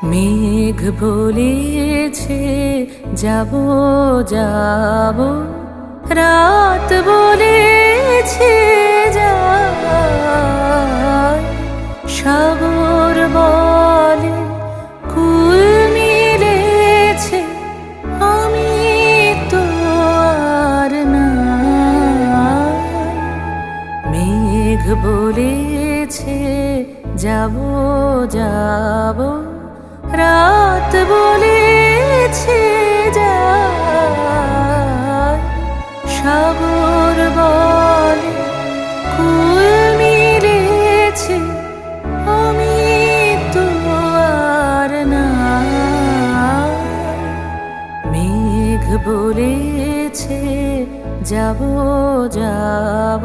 মেঘ বলেছে যাব যাব, রাত বলেছে যায়, সাগর বলে কুল মিলেছে, আমি তো আর নাই। মেঘ বলেছে যাব যাব, রাত বলেছে যায়, সাগর বলে কুল মিলেছে, আমি তো আর নাই। মেঘ বলেছে যাব যাব।